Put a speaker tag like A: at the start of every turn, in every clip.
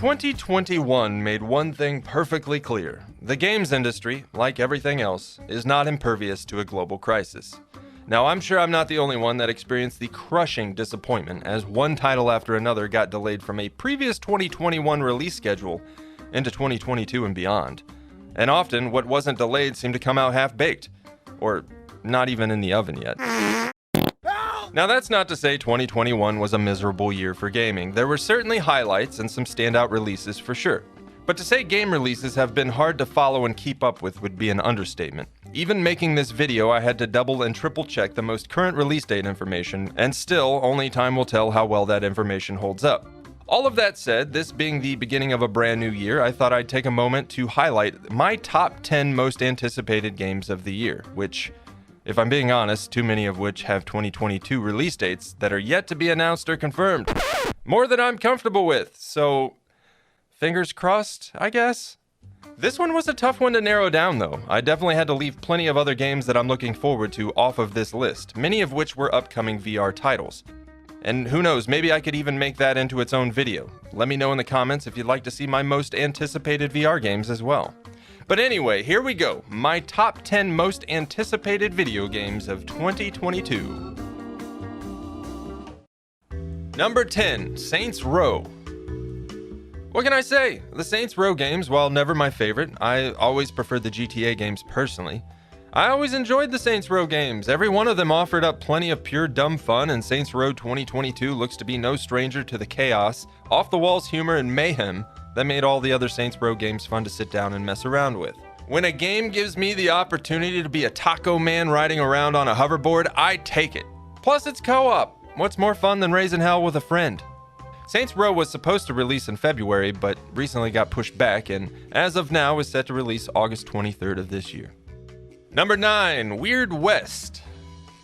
A: 2021 made one thing perfectly clear. The games industry, like everything else, is not impervious to a global crisis. Now, I'm sure I'm not the only one that experienced the crushing disappointment as one title after another got delayed from a previous 2021 release schedule into 2022 and beyond. And often, what wasn't delayed seemed to come out half-baked, or not even in the oven yet. Now, that's not to say 2021 was a miserable year for gaming. There were certainly highlights and some standout releases for sure. But to say game releases have been hard to follow and keep up with would be an understatement. Even making this video, I had to double and triple check the most current release date information, and still, only time will tell how well that information holds up. All of that said, this being the beginning of a brand new year, I thought I'd take a moment to highlight my top 10 most anticipated games of the year, which, if I'm being honest, too many of which have 2022 release dates that are yet to be announced or confirmed. More than I'm comfortable with, so fingers crossed, I guess. This one was a tough one to narrow down though. I definitely had to leave plenty of other games that I'm looking forward to off of this list, many of which were upcoming VR titles. And who knows, maybe I could even make that into its own video. Let me know in the comments if you'd like to see my most anticipated VR games as well. But anyway, here we go. My top 10 most anticipated video games of 2022. Number 10, Saints Row. What can I say? The Saints Row games, while never my favorite, I always preferred the GTA games personally. I always enjoyed the Saints Row games. Every one of them offered up plenty of pure dumb fun, and Saints Row 2022 looks to be no stranger to the chaos, off-the-walls humor, and mayhem that made all the other Saints Row games fun to sit down and mess around with. When a game gives me the opportunity to be a taco man riding around on a hoverboard, I take it. Plus, it's co-op. What's more fun than raising hell with a friend? Saints Row was supposed to release in February, but recently got pushed back, and as of now is set to release August 23rd of this year. Number 9, Weird West.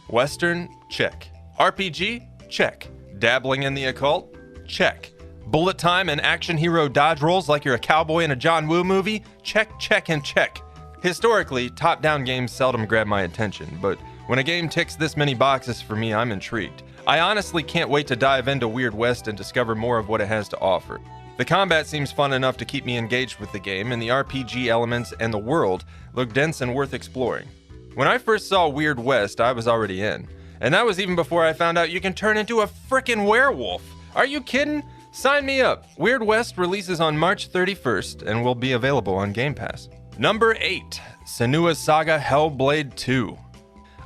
A: Western? Check. RPG? Check. Dabbling in the occult? Check. Bullet time and action hero dodge rolls like you're a cowboy in a John Woo movie? Check, check, and check. Historically, top-down games seldom grab my attention, but when a game ticks this many boxes for me, I'm intrigued. I honestly can't wait to dive into Weird West and discover more of what it has to offer. The combat seems fun enough to keep me engaged with the game, and the RPG elements and the world look dense and worth exploring. When I first saw Weird West, I was already in. And that was even before I found out you can turn into a frickin' werewolf. Are you kidding? Sign me up. Weird West releases on March 31st and will be available on Game Pass. Number 8, Senua's Saga Hellblade 2.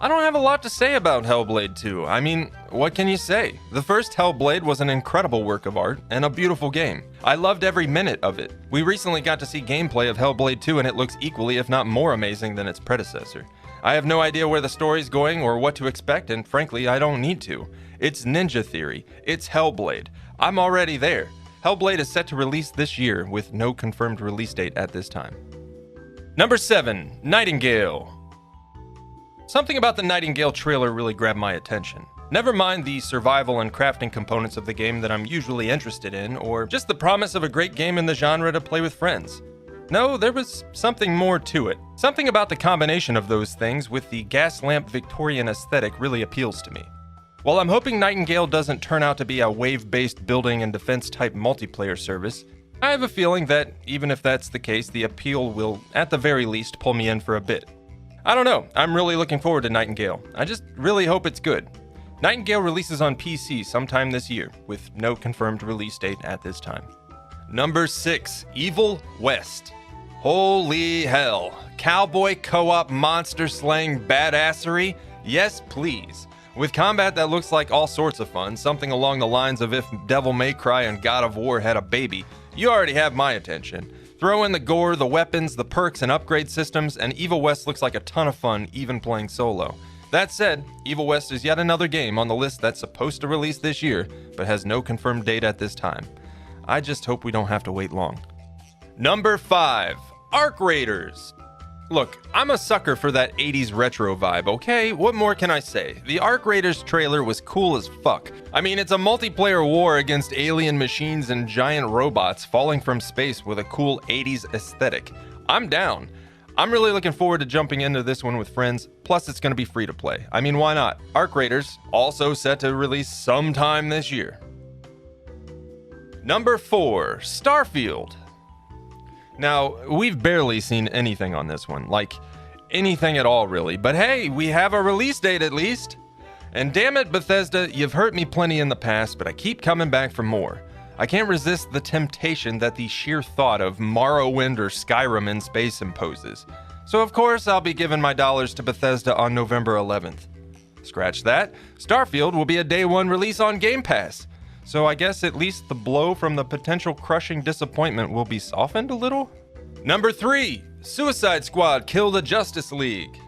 A: I don't have a lot to say about Hellblade 2. I mean, what can you say? The first Hellblade was an incredible work of art and a beautiful game. I loved every minute of it. We recently got to see gameplay of Hellblade 2 and it looks equally, if not more amazing than its predecessor. I have no idea where the story's going or what to expect, and frankly, I don't need to. It's Ninja Theory. It's Hellblade. I'm already there. Hellblade is set to release this year with no confirmed release date at this time. Number 7, Nightingale. Something about the Nightingale trailer really grabbed my attention. Never mind the survival and crafting components of the game that I'm usually interested in, or just the promise of a great game in the genre to play with friends. No, there was something more to it. Something about the combination of those things with the gas lamp Victorian aesthetic really appeals to me. While I'm hoping Nightingale doesn't turn out to be a wave-based building and defense type multiplayer service, I have a feeling that, even if that's the case, the appeal will, at the very least, pull me in for a bit. I don't know, I'm really looking forward to Nightingale. I just really hope it's good. Nightingale releases on PC sometime this year, with no confirmed release date at this time. Number 6, Evil West. Holy hell. Cowboy co-op monster slaying badassery? Yes, please. With combat that looks like all sorts of fun, something along the lines of if Devil May Cry and God of War had a baby, you already have my attention. Throw in the gore, the weapons, the perks, and upgrade systems, and Evil West looks like a ton of fun, even playing solo. That said, Evil West is yet another game on the list that's supposed to release this year, but has no confirmed date at this time. I just hope we don't have to wait long. Number 5, Arc Raiders. Look, I'm a sucker for that 80s retro vibe, okay? What more can I say? The Arc Raiders trailer was cool as fuck. I mean, it's a multiplayer war against alien machines and giant robots falling from space with a cool 80s aesthetic. I'm down. I'm really looking forward to jumping into this one with friends, plus it's gonna be free to play. I mean, why not? Arc Raiders, also set to release sometime this year. Number 4, Starfield. Now, we've barely seen anything on this one, like anything at all really, but hey, we have a release date at least. And damn it, Bethesda, you've hurt me plenty in the past, but I keep coming back for more. I can't resist the temptation that the sheer thought of Morrowind or Skyrim in space imposes. So of course, I'll be giving my dollars to Bethesda on November 11th. Scratch that, Starfield will be a day one release on Game Pass. So I guess at least the blow from the potential crushing disappointment will be softened a little? Number 3, Suicide Squad Kill the Justice League.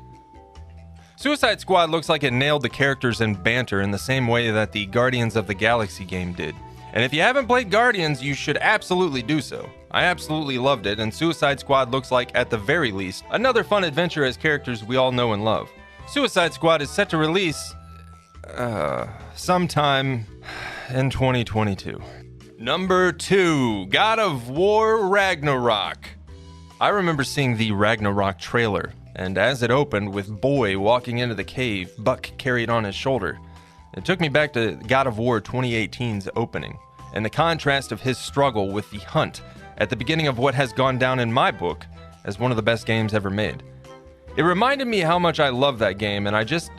A: Suicide Squad looks like it nailed the characters and banter in the same way that the Guardians of the Galaxy game did. And if you haven't played Guardians, you should absolutely do so. I absolutely loved it, and Suicide Squad looks like, at the very least, another fun adventure as characters we all know and love. Suicide Squad is set to release sometime in 2022. Number 2, God of War Ragnarok. I remember seeing the Ragnarok trailer, and as it opened with Boy walking into the cave, Buck carried on his shoulder, it took me back to God of War 2018's opening, and the contrast of his struggle with the hunt at the beginning of what has gone down in my book as one of the best games ever made. It reminded me how much I love that game, and I just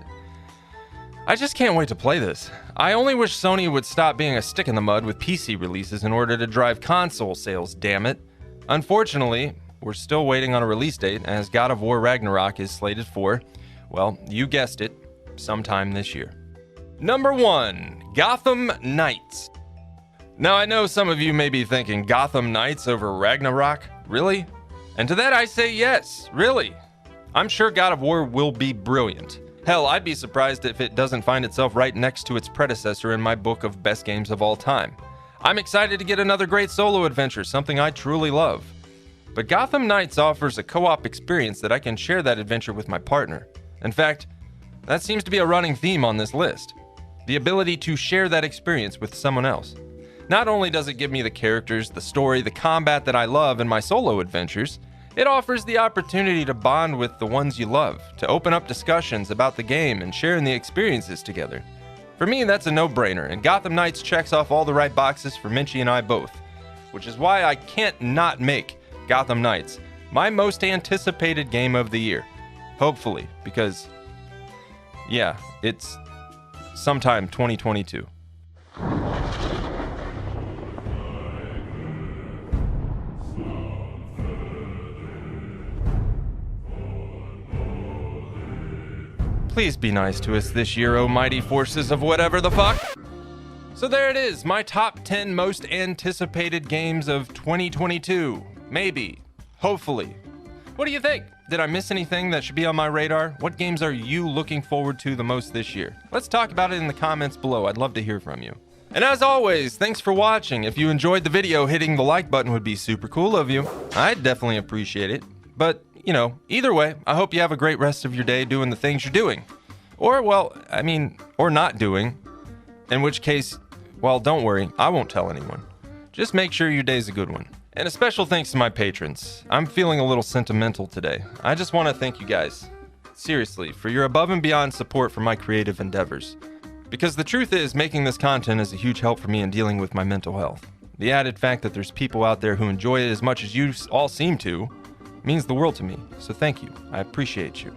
A: can't wait to play this. I only wish Sony would stop being a stick in the mud with PC releases in order to drive console sales, damn it. Unfortunately, we're still waiting on a release date, as God of War Ragnarok is slated for, well, you guessed it, sometime this year. Number 1, Gotham Knights. Now I know some of you may be thinking, Gotham Knights over Ragnarok? Really? And to that I say yes, really. I'm sure God of War will be brilliant. Hell, I'd be surprised if it doesn't find itself right next to its predecessor in my book of best games of all time. I'm excited to get another great solo adventure, something I truly love. But Gotham Knights offers a co-op experience that I can share that adventure with my partner. In fact, that seems to be a running theme on this list. The ability to share that experience with someone else. Not only does it give me the characters, the story, the combat that I love in my solo adventures, it offers the opportunity to bond with the ones you love, to open up discussions about the game and sharing the experiences together. For me, that's a no-brainer, and Gotham Knights checks off all the right boxes for Minchie and I both, which is why I can't not make Gotham Knights my most anticipated game of the year. Hopefully, because, yeah, it's sometime 2022. Please be nice to us this year, oh mighty forces of whatever the fuck. So there it is, my top 10 most anticipated games of 2022. Maybe. Hopefully. What do you think? Did I miss anything that should be on my radar? What games are you looking forward to the most this year? Let's talk about it in the comments below. I'd love to hear from you. And as always, thanks for watching. If you enjoyed the video, hitting the like button would be super cool of you. I'd definitely appreciate it. But, you know, either way, I hope you have a great rest of your day doing the things you're doing. Or, well, I mean, or not doing. In which case, well, don't worry, I won't tell anyone. Just make sure your day's a good one. And a special thanks to my patrons. I'm feeling a little sentimental today. I just want to thank you guys, seriously, for your above and beyond support for my creative endeavors. Because the truth is, making this content is a huge help for me in dealing with my mental health. The added fact that there's people out there who enjoy it as much as you all seem to means the world to me, so thank you. I appreciate you.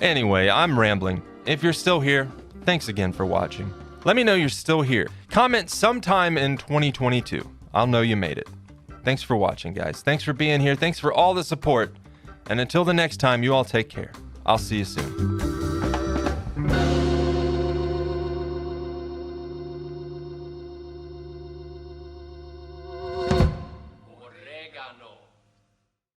A: Anyway, I'm rambling. If you're still here, thanks again for watching. Let me know you're still here. Comment sometime in 2022. I'll know you made it. Thanks for watching, guys. Thanks for being here. Thanks for all the support. And until the next time, you all take care. I'll see you soon.